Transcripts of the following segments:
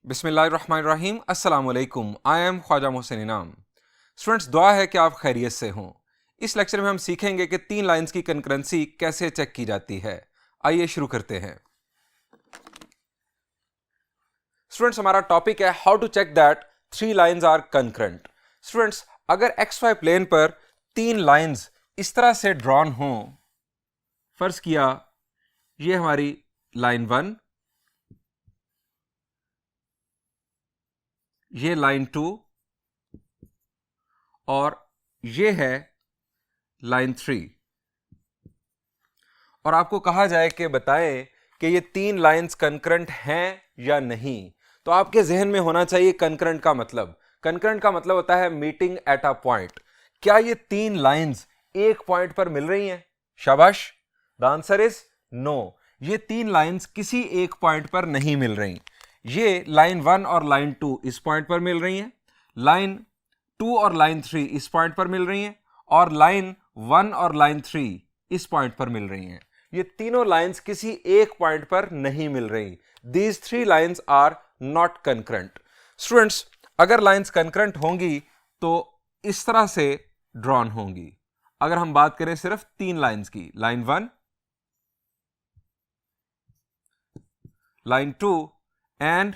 बिस्मिल्लाहिर्रहमानिर्रहीम। अस्सलामुअलैकुम। I am Khwaja Mohsin इनाम। स्टूडेंट्स, दुआ है कि आप खैरियत से हों। इस लेक्चर में हम सीखेंगे कि तीन लाइंस की कंकरेंसी कैसे चेक की जाती है। आइए शुरू करते हैं। स्टूडेंट्स, हमारा टॉपिक है how to check that three lines are concurrent. Students, अगर एक्स वाई प्लेन पर तीन लाइंस इस तरह से ड्रॉन हों, फर्ज किया ये हमारी लाइन 1, ये लाइन 2 और ये है लाइन 3, और आपको कहा जाए कि बताएं कि ये तीन लाइंस कंकरेंट हैं या नहीं, तो आपके जहन में होना चाहिए कंकरेंट का मतलब। कंकरेंट का मतलब होता है मीटिंग एट अ पॉइंट। क्या ये तीन लाइंस एक पॉइंट पर मिल रही हैं? शाबाश। The answer is no. ये तीन लाइंस किसी एक पॉइंट पर नहीं मिल रही। ये लाइन 1 और लाइन 2 इस पॉइंट पर मिल रही हैं, लाइन 2 और लाइन 3 इस पॉइंट पर मिल रही हैं, और लाइन 1 और लाइन 3 इस पॉइंट पर मिल रही हैं। ये तीनों लाइंस किसी एक पॉइंट पर नहीं मिल रही। These three lines are not concurrent. Students, अगर लाइंस कंकरेंट होंगी तो इस तरह से ड्रॉन होंगी। अगर हम बात करें सिर्फ तीन लाइंस की, line 1, line 2 and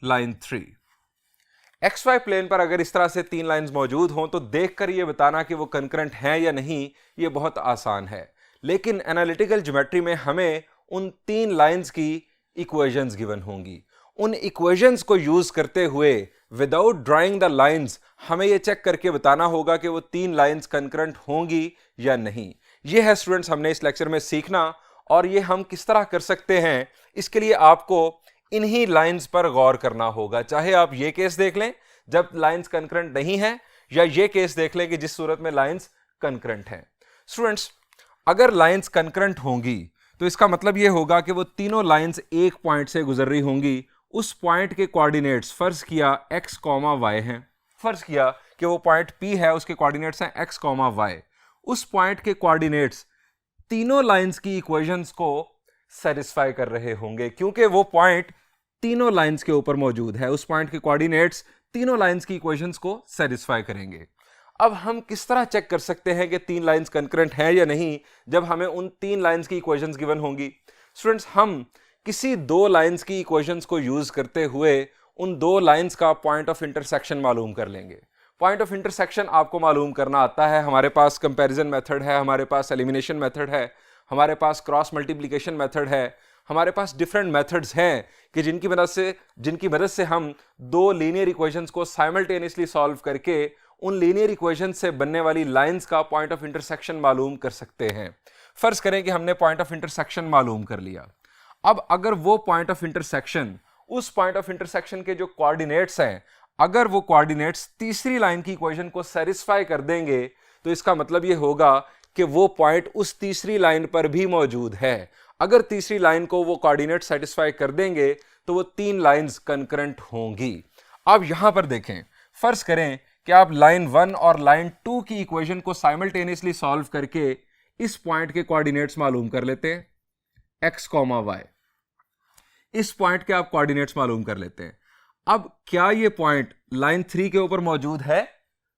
line 3। X Y plane पर अगर इस तरह से तीन लाइंस मौजूद हों तो देखकर यह बताना कि वो कंकरेंट हैं या नहीं, ये बहुत आसान है। लेकिन एनालिटिकल ज्योमेट्री में हमें उन तीन लाइंस की इक्वेशंस गिवन होंगी। उन इक्वेशंस को यूज करते हुए विदाउट ड्राइंग द लाइंस हमें यह चेक करके बताना होगा कि वो तीन लाइंस कंकरेंट होंगी या नहीं। यह है स्टूडेंट्स हमने इस लेक्चर में सीखना, और ये हम किस तरह कर सकते हैं, इसके लिए आपको इन्हीं लाइंस पर गौर करना होगा। चाहे आप ये केस देख लें जब लाइंस कंकरेंट नहीं है, या ये केस देख लें कि जिस सूरत में लाइंस कंकरेंट हैं। स्टूडेंट्स, अगर लाइंस कंकरेंट होंगी तो इसका मतलब यह होगा कि वो तीनों लाइंस एक पॉइंट से गुजर रही होंगी। उस पॉइंट के कोऑर्डिनेट्स फर्ज किया x, y हैं। फर्ज किया कि वो पॉइंट P है, उसके कोऑर्डिनेट्स हैं x, y। उस पॉइंट के कोऑर्डिनेट्स तीनों लाइंस की इक्वेशंस को सेटिस्फाई कर रहे होंगे, क्योंकि वो पॉइंट तीनों लाइंस के ऊपर मौजूद है। उस पॉइंट के कोऑर्डिनेट्स तीनों लाइंस की इक्वेशंस को सेटिस्फाई करेंगे। अब हम किस तरह चेक कर सकते हैं कि तीन लाइंस कंकरेंट हैं या नहीं जब हमें उन तीन लाइंस की इक्वेशंस गिवन होंगी? स्टूडेंट्स, हम किसी दो लाइंस की इक्वेशंस को यूज करते हुए उन दो लाइंस का पॉइंट ऑफ इंटरसेक्शन मालूम कर लेंगे। पॉइंट ऑफ इंटरसेक्शन आपको मालूम करना आता है। हमारे पास कंपैरिजन मेथड है, हमारे पास एलिमिनेशन मेथड है, हमारे पास क्रॉस मल्टीप्लिकेशन मेथड है, हमारे पास डिफरेंट मेथड्स हैं कि जिनकी मदद से हम दो लीनियर इक्वेशंस को साइमल्टेनियसली सॉल्व करके उन लीनियर इक्वेशन से बनने वाली लाइंस का पॉइंट ऑफ इंटरसेक्शन मालूम कर सकते हैं। फर्ज करें कि हमने पॉइंट ऑफ इंटरसेक्शन मालूम कर लिया। अब अगर वो पॉइंट ऑफ इंटरसेक्शन, उस पॉइंट ऑफ इंटरसेक्शन के जो कोऑर्डिनेट्स हैं, अगर वो कोऑर्डिनेट्स तीसरी लाइन की इक्वेशन को सेटिस्फाई कर देंगे, तो इसका मतलब ये होगा कि वो पॉइंट उस तीसरी लाइन पर भी मौजूद है। अगर तीसरी लाइन को वो कोऑर्डिनेट सेटिस्फाई कर देंगे तो वो तीन लाइंस कंकरेंट होंगी। अब यहां पर देखें, फर्ज करें कि आप लाइन 1 और लाइन 2 की इक्वेशन को साइमल्टेनियसली सॉल्व करके इस पॉइंट के कोऑर्डिनेट्स मालूम कर लेते हैं, x, y। इस पॉइंट के आप कोऑर्डिनेट्स मालूम कर लेते हैं। अब क्या ये पॉइंट लाइन 3 के ऊपर मौजूद है?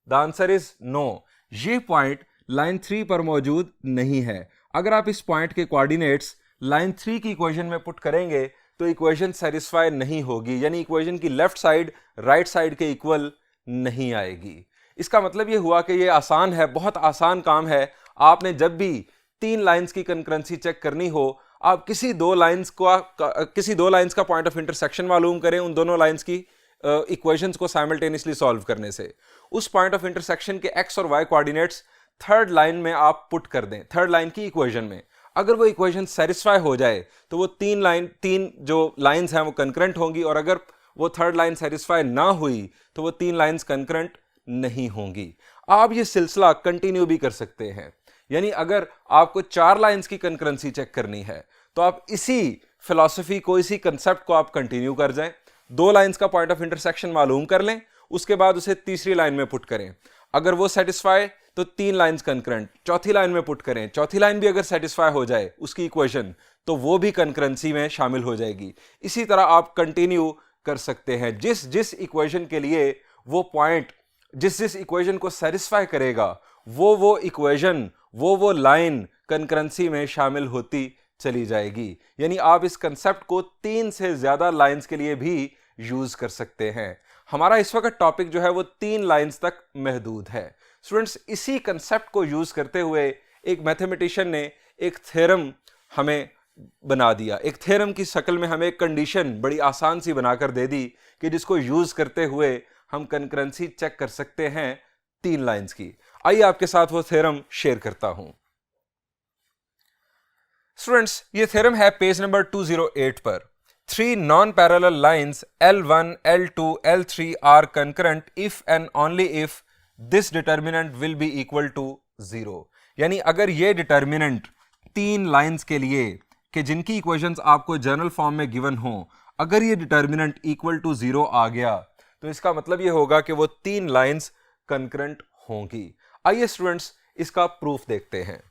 The answer is no. ये पॉइंट लाइन 3 पर मौजूद नहीं है। अगर आप इस पॉइंट के कोऑर्डिनेट्स लाइन 3 की इक्वेशन में पुट करेंगे तो इक्वेशन सेटिस्फाई नहीं होगी, यानी इक्वेशन की लेफ्ट साइड राइट साइड के इक्वल नहीं आएगी। इसका मतलब यह हुआ कि यह आसान है, बहुत आसान काम है। आपने जब भी तीन लाइंस की कंकरेंसी चेक करनी हो, आप किसी दो लाइंस का पॉइंट ऑफ इंटरसेक्शन मालूम करें उन दोनों लाइंस की इक्वेशंस को साइमल्टेनियसली सॉल्व करने से। उस पॉइंट ऑफ इंटरसेक्शन के x और y कोऑर्डिनेट्स थर्ड लाइन में आप पुट कर दें, थर्ड लाइन की इक्वेशन में। अगर वो इक्वेशन सेटिस्फाई हो जाए तो वो तीन जो लाइंस हैं वो कंकरेंट होंगी, और अगर वो थर्ड लाइन सेटिस्फाई ना हुई तो वो तीन लाइंस कंकरेंट नहीं होंगी। आप ये सिलसिला कंटिन्यू भी कर सकते हैं, यानी अगर आपको चार लाइंस की कंकरेंसी चेक करनी है तो आप इसी फिलॉसफी को, इसी कंसेप्ट को आप कंटिन्यू कर जाएं। दो लाइंस का पॉइंट ऑफ इंटरसेक्शन मालूम कर लें, उसके बाद उसे तीसरी लाइन में पुट करें। अगर वो सेटिस्फाई तो तीन लाइंस कंकरेंट, चौथी लाइन में पुट करें। चौथी लाइन भी अगर सेटिस्फाई हो जाए उसकी इक्वेशन, तो वो भी कंकरेंसी में शामिल हो जाएगी। इसी तरह आप कंटिन्यू कर सकते हैं। जिस जिस इक्वेशन के लिए वो पॉइंट, जिस जिस इक्वेशन को सेटिस्फाई करेगा, वो इक्वेशन, वो लाइन कंकरेंसी में शामिल होती चली जाएगी। यानी आप इस कंसेप्ट को 3 से ज्यादा लाइंस के लिए भी यूज कर सकते हैं। हमारा इस वक्त टॉपिक जो है वो 3 लाइंस तक महदूद है। स्टूडेंट्स, इसी कंसेप्ट को यूज करते हुए एक मैथमेटिशियन ने एक थ्योरम हमें बना दिया। एक थ्योरम की शक्ल में हमें एक कंडीशन बड़ी आसान सी बनाकर दे दी कि जिसको यूज करते हुए हम कंकरेंसी चेक कर सकते हैं 3 लाइंस की। आइए आपके साथ वो थ्योरम शेयर करता हूं। स्टूडेंट्स, ये थ्योरम है पेज नंबर 208 पर। 3 non-parallel lines L1, L2, L3 are concurrent if and only if this determinant will be equal to 0। यानी अगर ये डिटर्मिनेंट 3 लाइंस के लिए कि जिनकी इक्वेशंस आपको जनरल फॉर्म में गिवन हो, अगर ये डिटर्मिनेंट इक्वल टू 0 आ गया तो इसका मतलब ये होगा कि वो 3 लाइंस कंकरेंट होंगी। आइए स्टूडेंट्स इसका प्रूफ देखते हैं।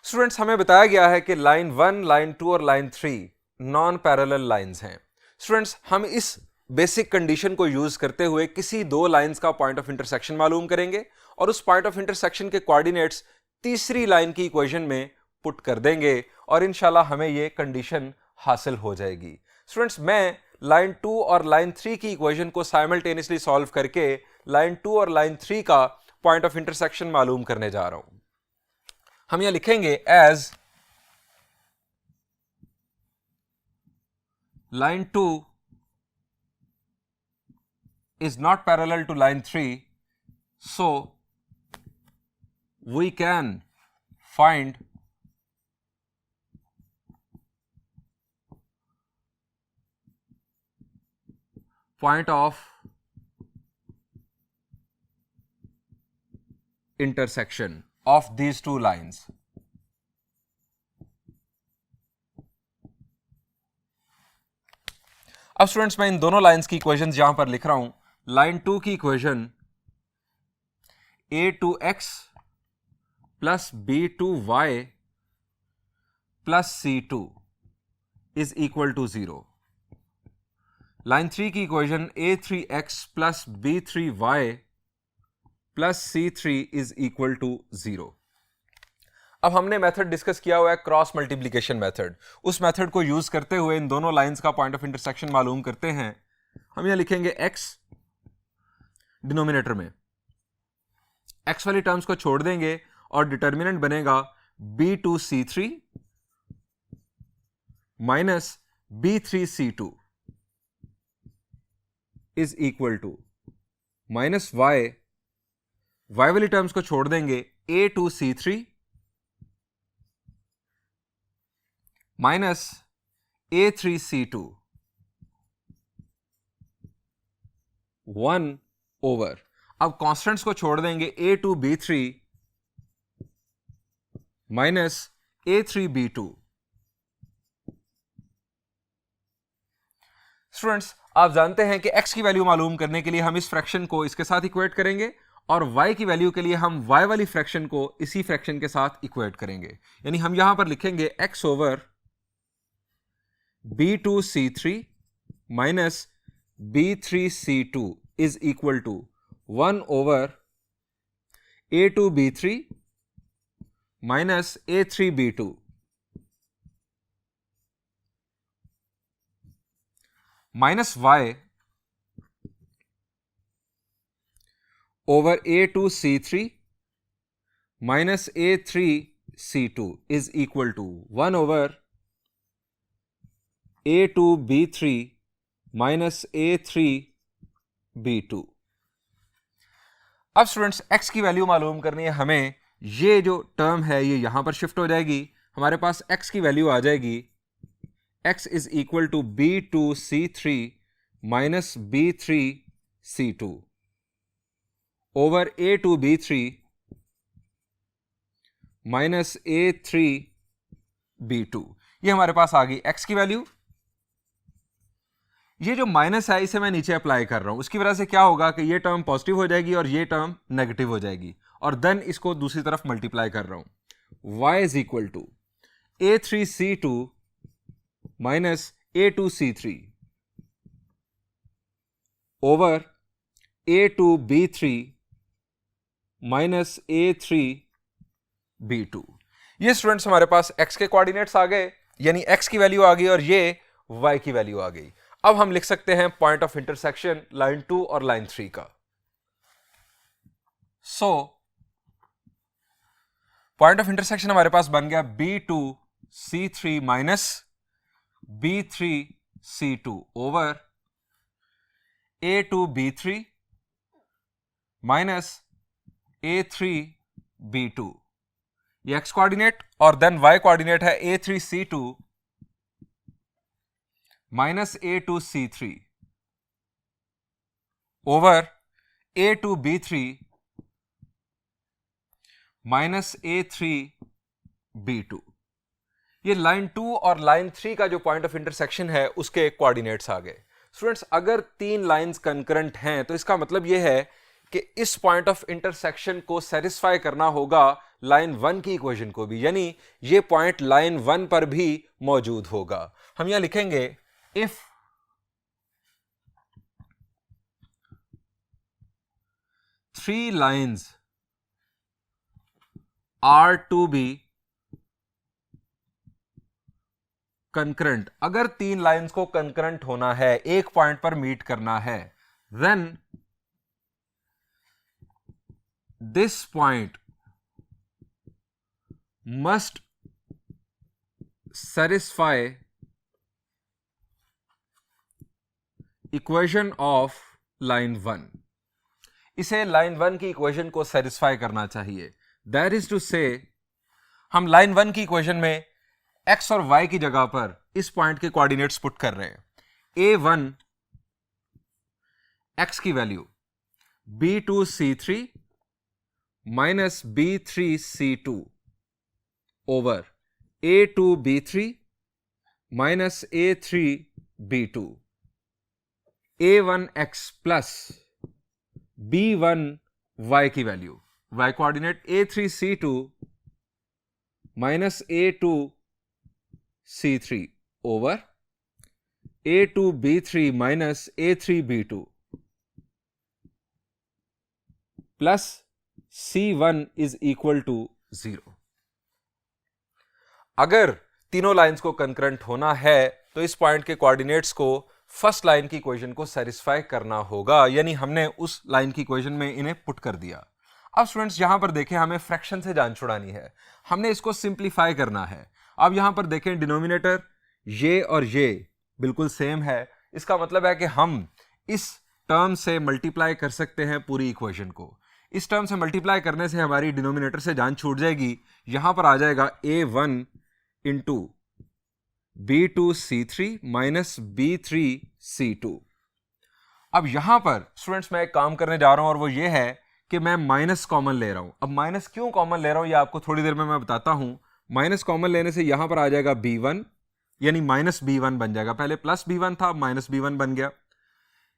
स्टूडेंट्स, हमें बताया गया है कि लाइन 1, लाइन 2 और लाइन 3 नॉन पैरेलल लाइंस हैं। स्टूडेंट्स, हम इस बेसिक कंडीशन को यूज करते हुए किसी 2 लाइंस का पॉइंट ऑफ इंटरसेक्शन मालूम करेंगे और उस पॉइंट ऑफ इंटरसेक्शन के कोऑर्डिनेट्स तीसरी लाइन की इक्वेशन में पुट कर देंगे और इंशाल्लाह हमें ये कंडीशन हासिल हो जाएगी। स्टूडेंट्स, मैं लाइन 2 और लाइन 3 की इक्वेशन को साइमल्टेनियसली सॉल्व करके लाइन 2 और लाइन 3 का पॉइंट ऑफ इंटरसेक्शन मालूम करने जा रहा हूं। हम यहां लिखेंगे as line 2 is not parallel to line 3, so we can find point of intersection of these 2 lines। अब स्टूडेंट्स, मैं इन दोनों लाइंस की इक्वेशंस यहां पर लिख रहा हूं। लाइन 2 की equation a2x plus b2y plus c2 is equal to 0। Line 3 की equation a3x plus b3y plus c3 is equal to 0। अब हमने मेथड डिस्कस किया हुआ है क्रॉस मल्टीप्लिकेशन मेथड। उस मेथड को यूज करते हुए इन दोनों लाइंस का पॉइंट ऑफ इंटरसेक्शन मालूम करते हैं। हम यहां लिखेंगे x, डिनोमिनेटर में x वाली टर्म्स को छोड़ देंगे और डिटर्मिनेंट बनेगा b2c3 minus b3c2 is equal to minus y वाली टर्म्स को छोड़ देंगे a2c3 माइनस a3c2 1 ओवर, अब कॉन्स्टेंट्स को छोड़ देंगे a2b3 माइनस a3b2। स्टूडेंट्स, आप जानते हैं कि x की वैल्यू मालूम करने के लिए हम इस फ्रैक्शन को इसके साथ इक्वेट करेंगे और y की वैल्यू के लिए हम y वाली फ्रैक्शन को इसी फ्रैक्शन के साथ इक्वेट करेंगे। यानी हम यहां पर लिखेंगे x over b2c3 minus b3c2 is equal to 1 over a2b3 minus a3b2 minus y over a2c3 minus a3c2 is equal to 1 over a2b3 minus a3b2। अब स्टूडेंट्स, x की वैल्यू मालूम करनी है हमें। ये जो टर्म है ये यहां पर शिफ्ट हो जाएगी, हमारे पास x की वैल्यू आ जाएगी x is equal to b2c3 minus b3c2 over a2b3 minus a3b2। ये हमारे पास आ गई x की वैल्यू। ये जो माइनस है इसे मैं नीचे अप्लाई कर रहा हूं, उसकी वजह से क्या होगा कि ये टर्म पॉजिटिव हो जाएगी और ये टर्म नेगेटिव हो जाएगी और देन इसको दूसरी तरफ मल्टीप्लाई कर रहा हूं। y is equal to A3C2 minus A2C3 over A2B3 minus A3B2। ये स्टूडेंट्स हमारे पास x के कोऑर्डिनेट्स आ गए, यानी x की वैल्यू आ गई और ये y की वैल्यू आ गई। अब हम लिख सकते हैं पॉइंट ऑफ इंटरसेक्शन लाइन 2 और लाइन 3 का। सो पॉइंट ऑफ इंटरसेक्शन हमारे पास बन गया B2C3 minus B3C2 over A2B3 minus A3B2, ये x कोऑर्डिनेट, और देन y कोऑर्डिनेट है A3C2 minus A2C3 over A2B3 minus A3B2। ये लाइन 2 और लाइन 3 का जो पॉइंट ऑफ इंटरसेक्शन है उसके कोऑर्डिनेट्स आ गए। स्टूडेंट्स, अगर तीन लाइंस कंकरेंट हैं तो इसका मतलब यह है कि इस पॉइंट ऑफ इंटरसेक्शन को सेटिस्फाई करना होगा लाइन 1 की इक्वेशन को भी, यानी ये पॉइंट लाइन 1 पर भी मौजूद होगा। हम यहां लिखेंगे if three lines are to be concurrent, अगर तीन लाइंस को कंकरेंट होना है, एक पॉइंट पर मीट करना है, then this point must satisfy equation of line 1। इसे लाइन 1 की इक्वेशन को सेटिस्फाई करना चाहिए। दैट इज टू से हम लाइन 1 की इक्वेशन में x और y की जगह पर इस पॉइंट के कोऑर्डिनेट्स पुट कर रहे हैं। A1 x की value B2C3 minus B3C2 over A2B3 minus A3B2, A1x plus B1y की value, y coordinate A3C2 minus A2C3 over A2B3 minus A3B2 plus C1 is equal to 0। अगर तीनों lines को concurrent होना है तो इस पॉइंट के कोऑर्डिनेट्स को फर्स्ट लाइन की इक्वेशन को सेटिस्फाई करना होगा, यानी हमने उस लाइन की इक्वेशन में इन्हें पुट कर दिया। अब स्टूडेंट्स यहां पर देखें, हमें फ्रैक्शन से जान छुड़ानी है, हमने इसको सिंप्लीफाई करना है। अब यहां पर देखें, डिनोमिनेटर ये और ये बिल्कुल सेम है, इसका मतलब है कि हम इस टर्म से मल्टीप्लाई कर सकते हैं पूरी इक्वेशन को। इस टर्म से मल्टीप्लाई करने से हमारी डिनोमिनेटर से जान छूट जाएगी। यहां पर आ जाएगा A1 into B2C3 minus B3C2। अब यहां पर स्टूडेंट्स मैं एक काम करने जा रहा हूं और वो ये है कि मैं माइनस कॉमन ले रहा हूं। अब माइनस क्यों कॉमन ले रहा हूं ये आपको थोड़ी देर में मैं बताता हूं। माइनस कॉमन लेने से यहां पर आ जाएगा B1, यानी माइनस B1 बन जाएगा। पहले प्लस B1 था, माइनस B1 बन गया।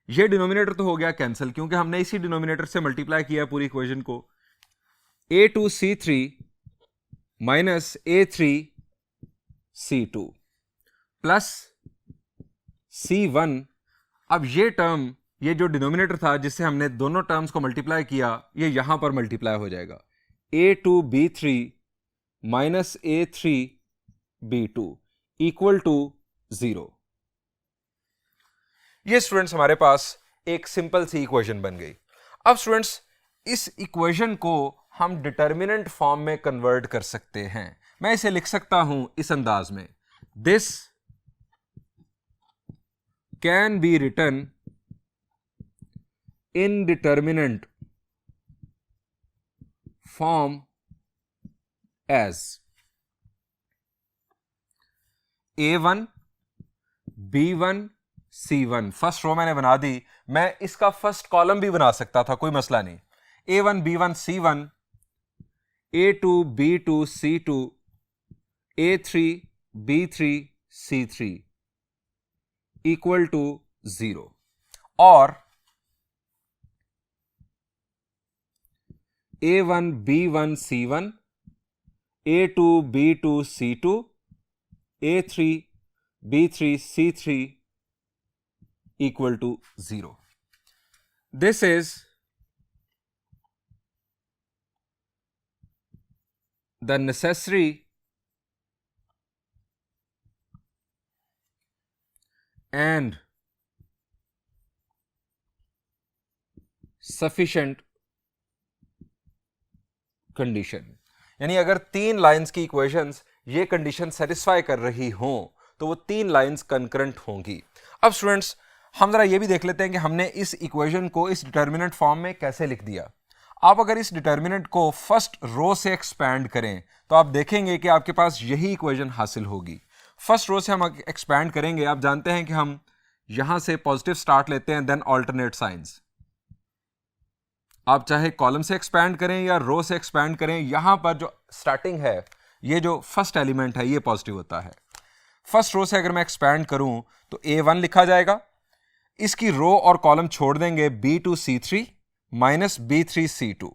ये डिनोमिनेटर तो हो गया कैंसिल, क्योंकि हमने इसी डिनोमिनेटर से मल्टीप्लाई किया पूरी इक्वेशन को। A2C3 minus A3C2 plus C1। अब ये टर्म, ये जो डिनोमिनेटर था जिससे हमने दोनों टर्म्स को मल्टीप्लाई किया, ये यहां पर मल्टीप्लाई हो जाएगा। A2B3 minus A3B2 equal to 0। ये स्टूडेंट्स हमारे पास एक सिंपल सी इक्वेशन बन गई। अब स्टूडेंट्स इस इक्वेशन को हम डिटर्मिनेंट फॉर्म में कन्वर्ट कर सकते हैं। मैं इसे लिख सकता हूं इस अंदाज में, this can be written in determinant form as A1 B1 C1। First row मैंने बना दी, मैं इसका फर्स्ट कॉलम भी बना सकता था, कोई मसला नहीं। A1 B1 C1, A2 B2 C2, A3 B3 C3 equal to 0, और A1 B1 C1, A2 B2 C2, A3 B3 C3 equal to 0. This is the necessary and sufficient condition. यानी अगर तीन लाइंस की इक्वेशंस ये condition satisfy कर रही हों तो वो तीन लाइंस कंकरेंट होंगी। अब स्टूडेंट्स हम जरा ये भी देख लेते हैं कि हमने इस इक्वेशन को इस डिटर्मिनेंट फॉर्म में कैसे लिख दिया। आप अगर इस डिटर्मिनेंट को फर्स्ट रो से एक्सपैंड करें तो आप देखेंगे कि आपके पास यही इक्वेशन हासिल होगी। फर्स्ट रो से हम एक्सपैंड करेंगे, आप जानते हैं कि हम यहां से पॉजिटिव स्टार्ट लेते हैं, देन ऑल्टरनेट साइंस। आप चाहे कॉलम से एक्सपैंड करें या रो से एक्सपैंड करें, यहां पर जो स्टार्टिंग है, ये जो फर्स्ट एलिमेंट है, ये पॉजिटिव होता है। फर्स्ट रो से अगर मैं एक्सपैंड करूं तो A1 लिखा जाएगा, इसकी रो और कॉलम छोड़ देंगे B2 C3 minus B3 C2,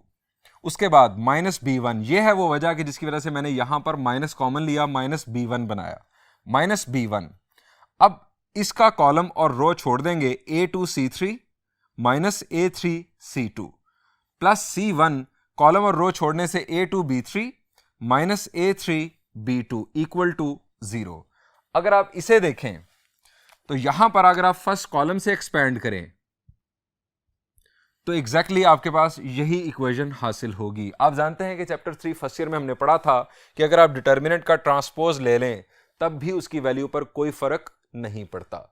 उसके बाद माइनस B1। ये है वो वजह कि जिसकी वजह से मैंने यहां पर माइनस कॉमन लिया, माइनस B1 बनाया, माइनस B1। अब इसका कॉलम और रो छोड़ देंगे A2 C3 minus A3 C2 plus C1, column और रो छोड़ने से A2 B3 minus A3 B2 equal to 0। अगर आप इसे देखें तो यहां पर अगर आप फर्स्ट कॉलम से एक्सपैंड करें तो एग्जैक्टली आपके पास यही इक्वेशन हासिल होगी। आप जानते हैं कि चैप्टर 3 फर्स्ट ईयर में हमने पढ़ा था कि अगर आप डिटर्मिनेंट का ट्रांसपोज ले लें तब भी उसकी वैल्यू पर कोई फर्क नहीं पड़ता।